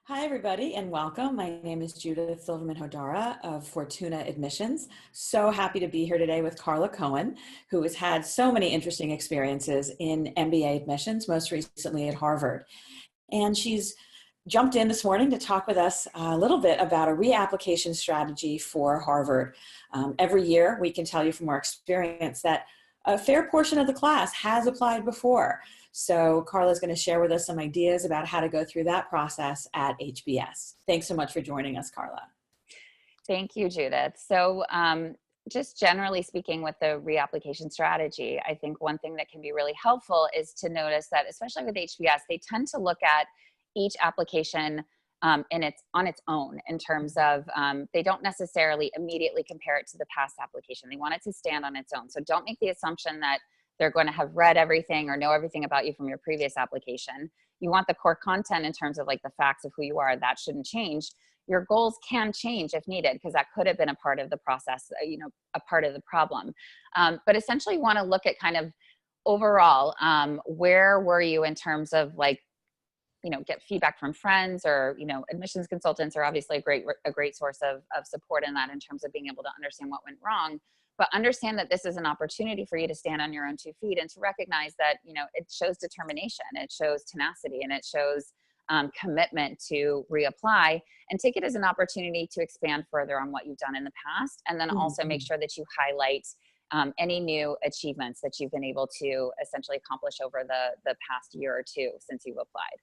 Hi, everybody, and welcome. My name is Judith Silverman Hodara of Fortuna Admissions. So happy to be here today with Karla Cohen, who has had so many interesting experiences in MBA admissions, most recently at Harvard. And she's jumped in this morning to talk with us a little bit about a reapplication strategy for Harvard. Every year, we can tell you from our experience that a fair portion of the class has applied before. So Karla is going to share with us some ideas about how to go through that process at HBS. Thanks so much for joining us, Karla. Thank you, Judith. So just generally speaking with the reapplication strategy, I think one thing that can be really helpful is to notice that, especially with HBS, they tend to look at each application on its own in terms of they don't necessarily immediately compare it to the past application. They want it to stand on its own. So don't make the assumption that they're going to have read everything or know everything about you from your previous application. You want the core content in terms of like the facts of who you are. That shouldn't change. Your goals can change if needed, because that could have been a part of the process, a part of the problem. But essentially you want to look at kind of overall, where were you in terms of like, get feedback from friends or, admissions consultants are obviously a great source of support in that in terms of being able to understand what went wrong. But understand that this is an opportunity for you to stand on your own 2 feet and to recognize that, it shows determination, it shows tenacity, and it shows commitment to reapply, and take it as an opportunity to expand further on what you've done in the past. And then also make sure that you highlight any new achievements that you've been able to essentially accomplish over the past year or two since you've applied.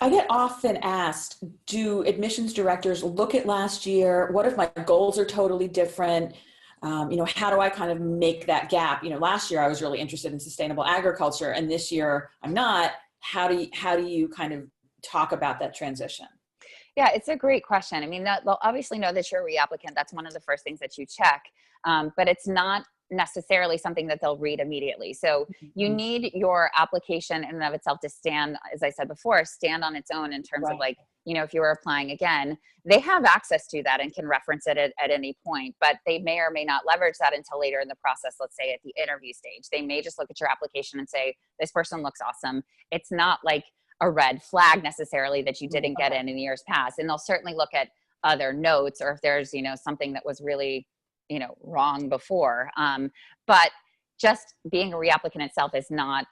I get often asked, do admissions directors look at last year? What if my goals are totally different? How do I kind of make that gap? Last year I was really interested in sustainable agriculture, and this year I'm not. How do you kind of talk about that transition? Yeah, it's a great question. I mean, they'll obviously know that you're a reapplicant. That's one of the first things that you check, but it's not necessarily something that they'll read immediately. So you need your application in and of itself to stand, as I said before, stand on its own in terms of like, if you were applying again, they have access to that and can reference it at any point, but they may or may not leverage that until later in the process. Let's say at the interview stage, they may just look at your application and say, this person looks awesome. It's not like a red flag necessarily that you didn't get in years past. And they'll certainly look at other notes or if there's, something that was really, wrong before. But just being a reapplicant itself is not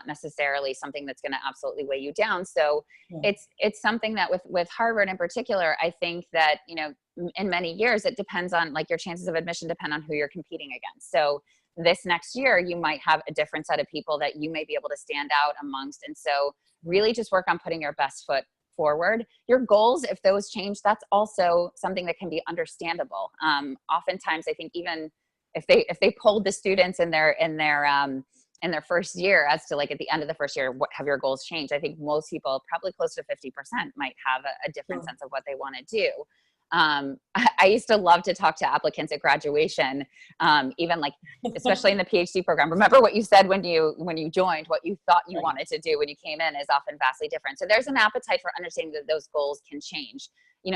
necessarily something that's going to absolutely weigh you down. So it's something that with Harvard in particular, I think that, in many years, it depends on like your chances of admission depend on who you're competing against. So this next year, you might have a different set of people that you may be able to stand out amongst. And so really just work on putting your best foot forward. Your goals, if those change, that's also something that can be understandable. Oftentimes, I think even if they polled the students in their first year as to like at the end of the first year, what have your goals changed? I think most people, probably close to 50%, might have a different sense of what they want to do. I used to love to talk to applicants at graduation, even like, especially in the PhD program. Remember what you said when you joined, what you thought you wanted to do when you came in is often vastly different. So there's an appetite for understanding that those goals can change.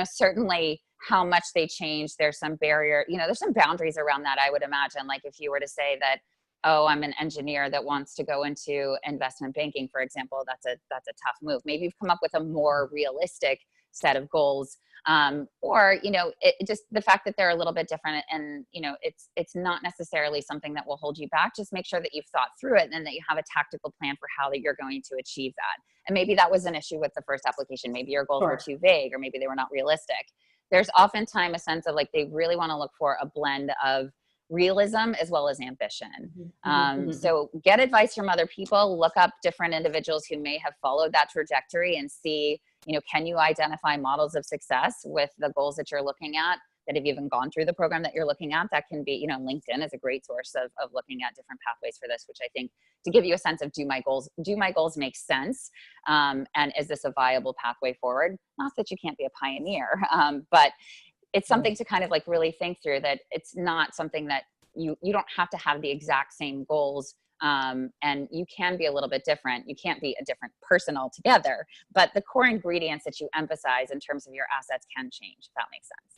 Certainly how much they change, there's some barrier, there's some boundaries around that. I would imagine, like if you were to say that, oh, I'm an engineer that wants to go into investment banking, for example, that's a tough move. Maybe you've come up with a more realistic set of goals. Or, it just the fact that they're a little bit different and, it's not necessarily something that will hold you back. Just make sure that you've thought through it and that you have a tactical plan for how that you're going to achieve that. And maybe that was an issue with the first application. Maybe your goals were too vague, or maybe they were not realistic. There's oftentimes a sense of like, they really want to look for a blend of realism as well as ambition. So get advice from other people, look up different individuals who may have followed that trajectory and see, can you identify models of success with the goals that you're looking at that have even gone through the program that you're looking at? That can be, LinkedIn is a great source of looking at different pathways for this, which I think to give you a sense of do my goals make sense? And is this a viable pathway forward? Not that you can't be a pioneer, but it's something to kind of like really think through, that it's not something that you don't have to have the exact same goals. And you can be a little bit different. You can't be a different person altogether, but the core ingredients that you emphasize in terms of your assets can change, if that makes sense.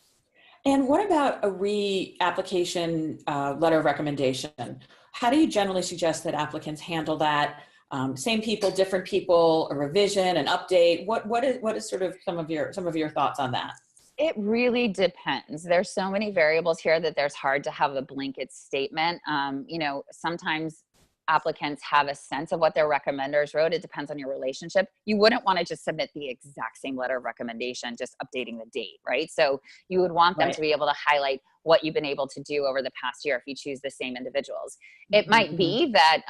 And what about a re-application letter of recommendation? How do you generally suggest that applicants handle that? same people, different people, a revision, an update? What is sort of some of your thoughts on that? It really depends. There's so many variables here that there's hard to have a blanket statement. You know, sometimes applicants have a sense of what their recommenders wrote. It depends on your relationship. You wouldn't want to just submit the exact same letter of recommendation, just updating the date, right? So you would want them Right. to be able to highlight what you've been able to do over the past year if you choose the same individuals. It might be that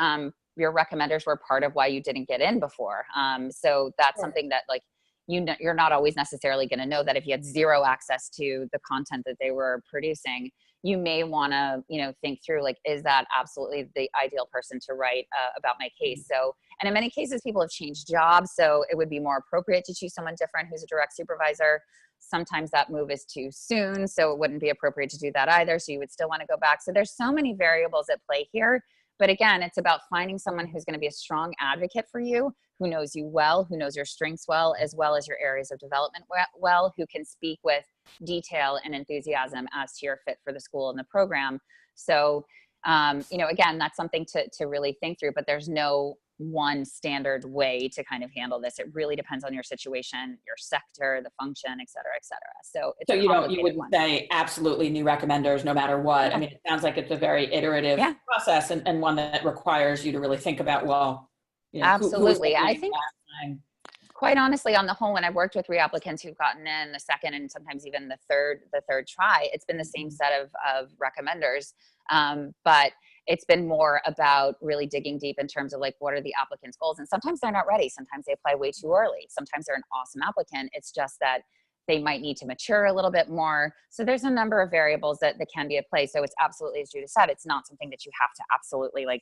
your recommenders were part of why you didn't get in before. So that's Sure. something that, like, you're not always necessarily going to know that if you had zero access to the content that they were producing. You may want to, you know, think through, like, is that absolutely the ideal person to write about my case? So, and in many cases, people have changed jobs, so it would be more appropriate to choose someone different who's a direct supervisor. Sometimes that move is too soon, so it wouldn't be appropriate to do that either. So you would still want to go back. So there's so many variables at play here. But again, it's about finding someone who's going to be a strong advocate for you, who knows you well, who knows your strengths well, as well as your areas of development well, who can speak with detail and enthusiasm as to your fit for the school and the program. So, you know, again, that's something to really think through, but there's no one standard way to kind of handle this. It really depends on your situation, your sector, the function, et cetera, et cetera. So it's So a you complicated wouldn't one. say absolutely new recommenders no matter what. I Yeah. mean, it sounds like it's a very iterative Yeah, process, and one that requires you to really think about, well, you know, who was absolutely. I looking think, last time. quite honestly, on the whole, when I've worked with re-applicants who've gotten in the second and sometimes even the third try, it's been the same set of recommenders. But it's been more about really digging deep in terms of, like, what are the applicant's goals? And sometimes they're not ready. Sometimes they apply way too early. Sometimes they're an awesome applicant. It's just that they might need to mature a little bit more. So there's a number of variables that can be at play. So it's absolutely, as Judith said, it's not something that you have to absolutely, like,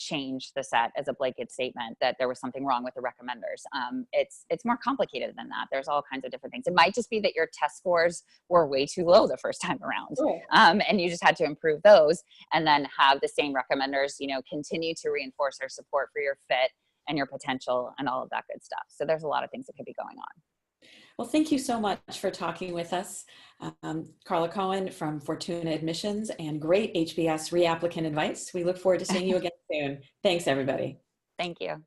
change the set as a blanket statement that there was something wrong with the recommenders. It's more complicated than that. There's all kinds of different things. It might just be that your test scores were way too low the first time around, Sure. and you just had to improve those, and then have the same recommenders, you know, continue to reinforce their support for your fit and your potential and all of that good stuff. So there's a lot of things that could be going on. Well, thank you so much for talking with us. Karla Cohen from Fortuna Admissions, and great HBS re-applicant advice. We look forward to seeing you again soon. Thanks, everybody. Thank you.